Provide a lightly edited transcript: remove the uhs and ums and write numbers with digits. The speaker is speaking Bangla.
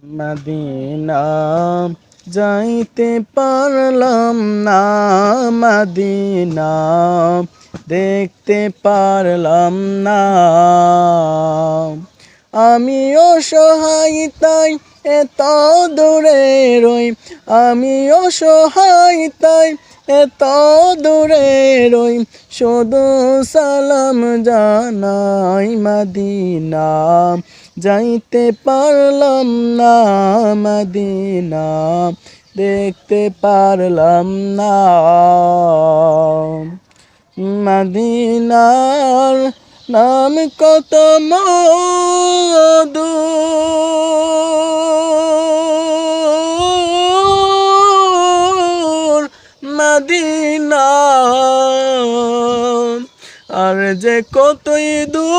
মদিনা যাইতে পারলাম না, মদিনা দেখতে পারলাম না। আমি অসহায় তাই এত দূরে রই, আমি অসহায় তাই এত দূরে রই, শুধু সালাম জানাই মদিনা যাইতে পারলাম না, মদিনা দেখতে পারলাম না। মদিনার নাম কত মধু, মদিনা আর যে কতই দূর।